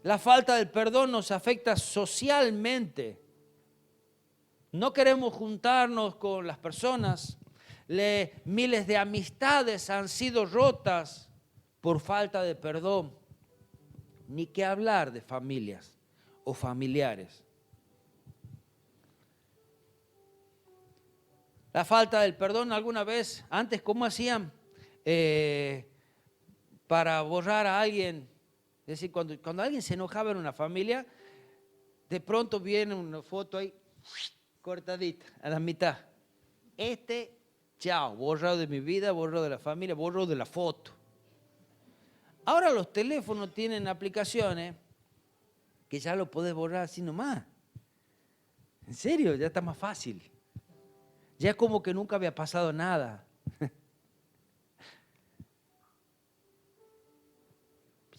La falta del perdón nos afecta socialmente. No queremos juntarnos con las personas. Miles de amistades han sido rotas por falta de perdón. Ni qué hablar de familias o familiares. La falta del perdón, alguna vez, antes, ¿cómo hacían para borrar a alguien? Es decir, cuando alguien se enojaba en una familia, de pronto viene una foto ahí, cortadita, a la mitad. Chao, borrado de mi vida, borrado de la familia, borrado de la foto. Ahora los teléfonos tienen aplicaciones que ya lo podés borrar así nomás. En serio, ya está más fácil. Ya es como que nunca había pasado nada.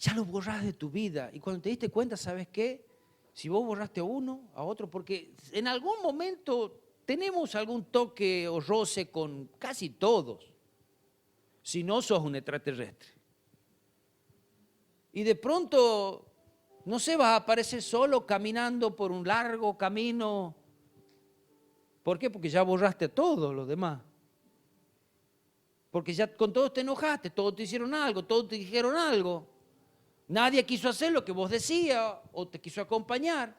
Ya lo borrás de tu vida. Y cuando te diste cuenta, ¿sabes qué? Si vos borraste a uno, a otro, porque en algún momento tenemos algún toque o roce con casi todos. Si no, sos un extraterrestre. Y de pronto, no sé, vas a aparecer solo caminando por un largo camino. ¿Por qué? Porque ya borraste a todos los demás. Porque ya con todos te enojaste, todos te hicieron algo, todos te dijeron algo. Nadie quiso hacer lo que vos decías o te quiso acompañar.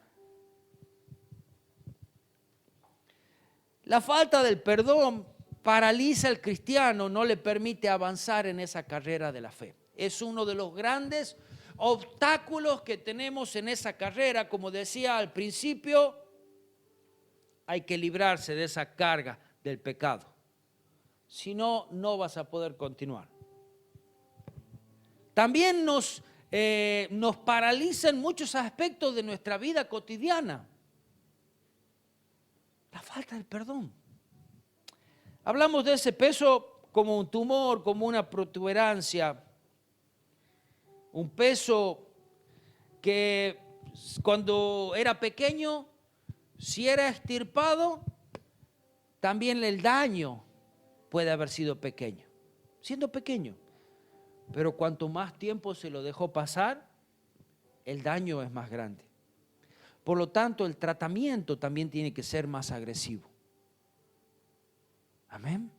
La falta del perdón paraliza al cristiano, no le permite avanzar en esa carrera de la fe. Es uno de los grandes obstáculos que tenemos en esa carrera. Como decía al principio, hay que librarse de esa carga del pecado. Si no, no vas a poder continuar. También nos paraliza en muchos aspectos de nuestra vida cotidiana. La falta del perdón. Hablamos de ese peso como un tumor, como una protuberancia. Un peso que cuando era pequeño, si era extirpado, también el daño puede haber sido pequeño, siendo pequeño. Pero cuanto más tiempo se lo dejó pasar, el daño es más grande. Por lo tanto, el tratamiento también tiene que ser más agresivo. Amén.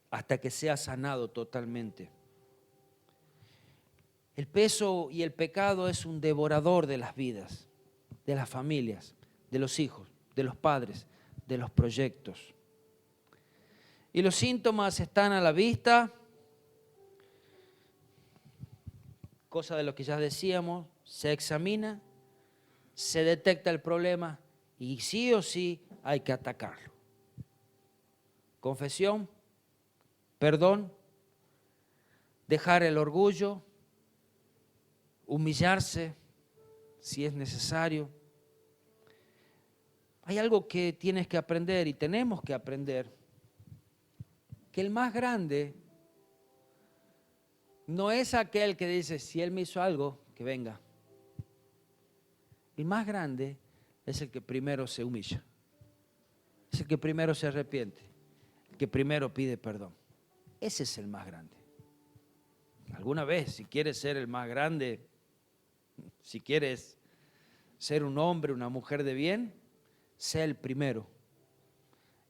Hasta que sea sanado totalmente. El peso y el pecado es un devorador de las vidas, de las familias, de los hijos, de los padres, de los proyectos. Y los síntomas están a la vista, cosa de lo que ya decíamos, se examina, se detecta el problema y sí o sí hay que atacarlo. Confesión, perdón, dejar el orgullo, humillarse si es necesario. Hay algo que tienes que aprender y tenemos que aprender, que el más grande no es aquel que dice, si él me hizo algo, que venga. El más grande es el que primero se humilla, es el que primero se arrepiente, el que primero pide perdón. Ese es el más grande. Alguna vez, si quieres ser el más grande, si quieres ser un hombre, una mujer de bien, sé el primero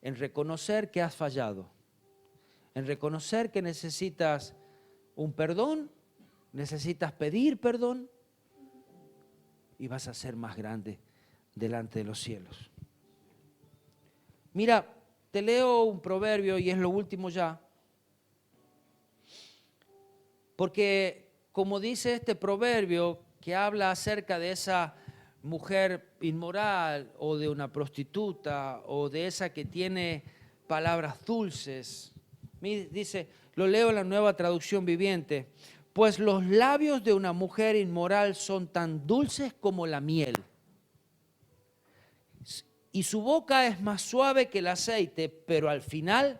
en reconocer que has fallado, en reconocer que necesitas un perdón, necesitas pedir perdón y vas a ser más grande delante de los cielos. Mira, te leo un proverbio y es lo último ya, porque como dice este proverbio que habla acerca de esa mujer inmoral o de una prostituta o de esa que tiene palabras dulces, dice, lo leo en la Nueva Traducción Viviente, pues los labios de una mujer inmoral son tan dulces como la miel y su boca es más suave que el aceite, pero al final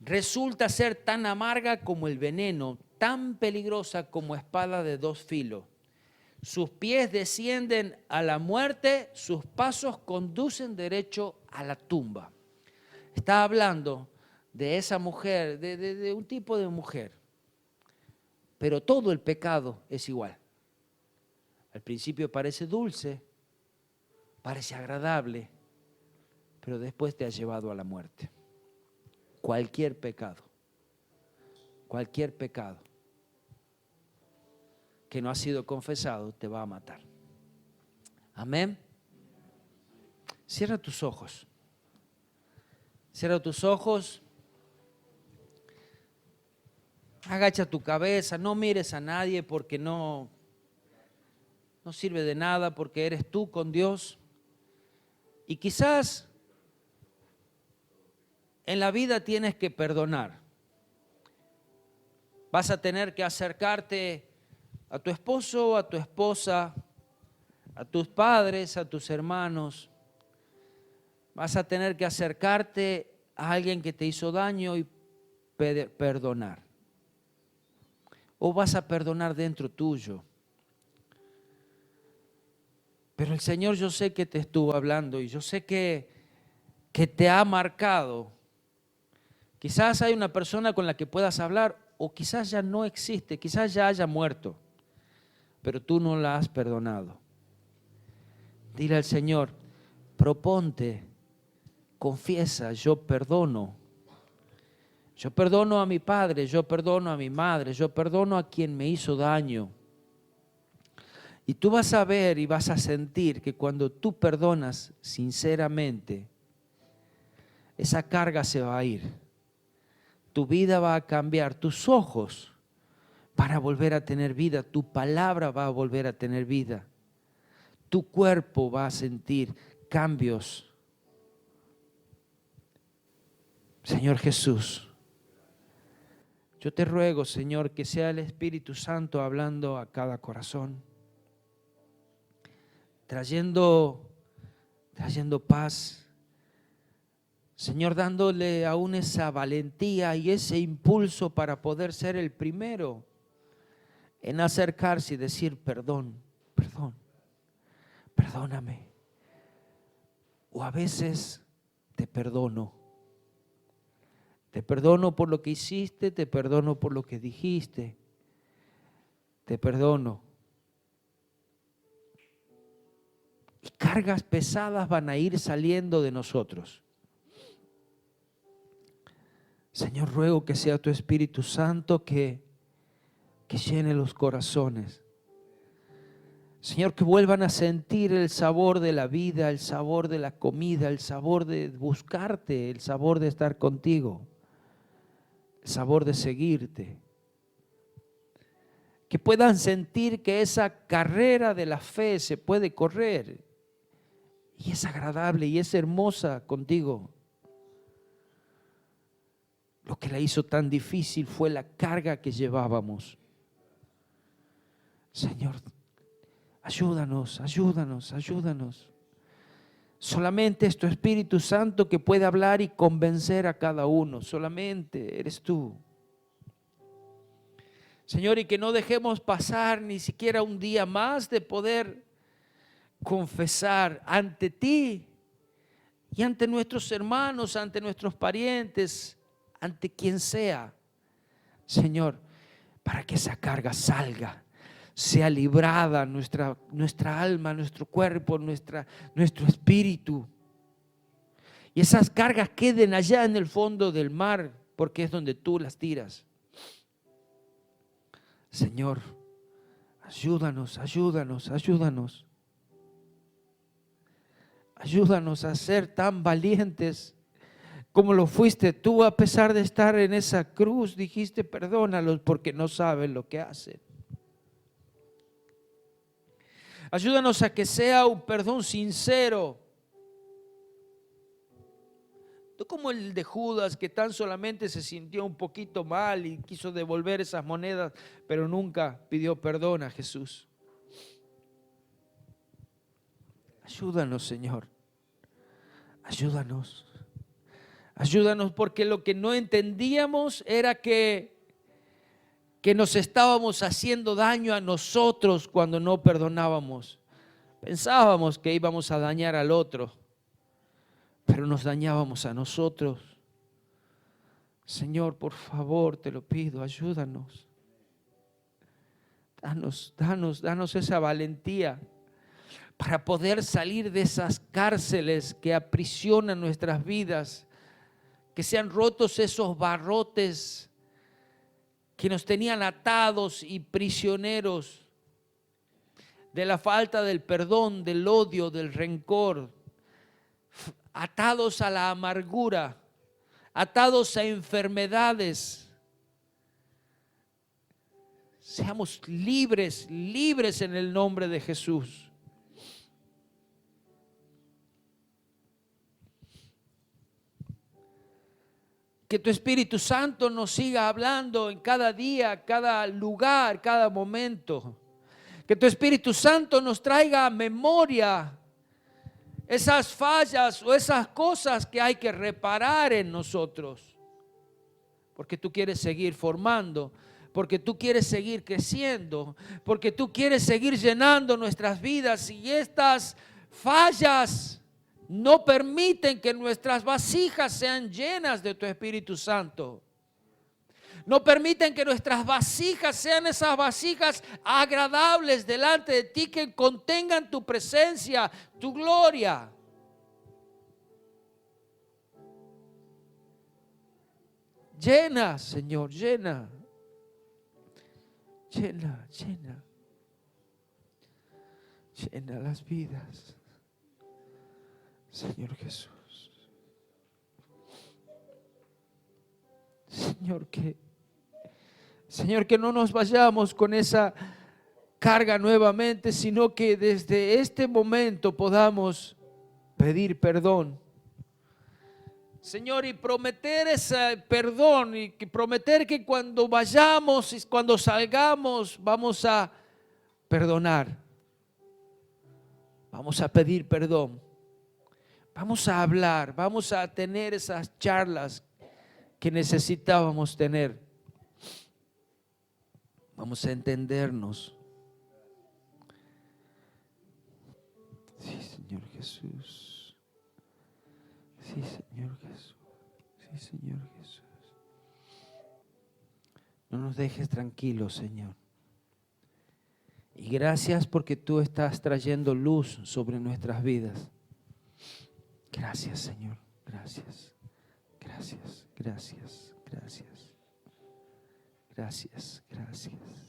resulta ser tan amarga como el veneno, tan peligrosa como espada de dos filos. Sus pies descienden a la muerte, sus pasos conducen derecho a la tumba. Está hablando de esa mujer, de un tipo de mujer. Pero todo el pecado es igual. Al principio parece dulce, parece agradable, pero después te ha llevado a la muerte. Cualquier pecado que no ha sido confesado te va a matar. Amén. Cierra tus ojos. Cierra tus ojos. Agacha tu cabeza. No mires a nadie porque no sirve de nada, porque eres tú con Dios. Y quizás en la vida tienes que perdonar. Vas a tener que acercarte a tu esposo, a tu esposa, a tus padres, a tus hermanos. Vas a tener que acercarte a alguien que te hizo daño y perdonar. O vas a perdonar dentro tuyo. Pero el Señor, yo sé que te estuvo hablando y yo sé que te ha marcado. Quizás hay una persona con la que puedas hablar o quizás ya no existe, quizás ya haya muerto, pero tú no la has perdonado. Dile al Señor, proponte, confiesa, yo perdono. Yo perdono a mi padre, yo perdono a mi madre, yo perdono a quien me hizo daño. Y tú vas a ver y vas a sentir que cuando tú perdonas sinceramente, esa carga se va a ir. Tu vida va a cambiar, tus ojos van a volver a tener vida, tu palabra va a volver a tener vida, tu cuerpo va a sentir cambios. Señor Jesús, yo te ruego, Señor, que sea el Espíritu Santo hablando a cada corazón, trayendo paz. Señor, dándole aún esa valentía y ese impulso para poder ser el primero en acercarse y decir perdón, perdón, perdóname. O a veces te perdono. Te perdono por lo que hiciste, te perdono por lo que dijiste. Te perdono. Y cargas pesadas van a ir saliendo de nosotros. Señor, ruego que sea tu Espíritu Santo que llene los corazones. Señor, que vuelvan a sentir el sabor de la vida, el sabor de la comida, el sabor de buscarte, el sabor de estar contigo, el sabor de seguirte. Que puedan sentir que esa carrera de la fe se puede correr y es agradable y es hermosa contigo. Lo que la hizo tan difícil fue la carga que llevábamos. Señor, ayúdanos, ayúdanos, ayúdanos. Solamente es tu Espíritu Santo que puede hablar y convencer a cada uno. Solamente eres tú. Señor, y que no dejemos pasar ni siquiera un día más de poder confesar ante ti y ante nuestros hermanos, ante nuestros parientes, ante quien sea, Señor, para que esa carga salga, sea librada nuestra alma, nuestro cuerpo, nuestro espíritu. Y esas cargas queden allá en el fondo del mar, porque es donde tú las tiras. Señor, ayúdanos, ayúdanos, ayúdanos. Ayúdanos a ser tan valientes como lo fuiste tú, a pesar de estar en esa cruz. Dijiste, perdónalos porque no saben lo que hacen. Ayúdanos a que sea un perdón sincero. No como el de Judas, que tan solamente se sintió un poquito mal y quiso devolver esas monedas, pero nunca pidió perdón a Jesús. Ayúdanos, Señor. Ayúdanos. Ayúdanos, porque lo que no entendíamos era que nos estábamos haciendo daño a nosotros cuando no perdonábamos. Pensábamos que íbamos a dañar al otro, pero nos dañábamos a nosotros. Señor, por favor, te lo pido, ayúdanos. Danos esa valentía para poder salir de esas cárceles que aprisionan nuestras vidas, que sean rotos esos barrotes que nos tenían atados y prisioneros de la falta del perdón, del odio, del rencor, atados a la amargura, atados a enfermedades. Seamos libres, libres en el nombre de Jesús. Que tu Espíritu Santo nos siga hablando en cada día, cada lugar, cada momento. Que tu Espíritu Santo nos traiga a memoria esas fallas o esas cosas que hay que reparar en nosotros. Porque tú quieres seguir formando, porque tú quieres seguir creciendo, porque tú quieres seguir llenando nuestras vidas, y estas fallas no permiten que nuestras vasijas sean llenas de tu Espíritu Santo. No permiten que nuestras vasijas sean esas vasijas agradables delante de ti, que contengan tu presencia, tu gloria. Llena, Señor, llena. Llena, llena. Llena las vidas. Señor Jesús. Señor, que no nos vayamos con esa carga nuevamente, sino que desde este momento podamos pedir perdón. Señor, y prometer ese perdón, y prometer que cuando vayamos y cuando salgamos vamos a perdonar. Vamos a pedir perdón. Vamos a hablar, vamos a tener esas charlas que necesitábamos tener. Vamos a entendernos. Sí, Señor Jesús. Sí, Señor Jesús. Sí, Señor Jesús. No nos dejes tranquilos, Señor. Y gracias porque tú estás trayendo luz sobre nuestras vidas. Gracias, Señor. Gracias. Gracias, gracias, gracias. Gracias, gracias.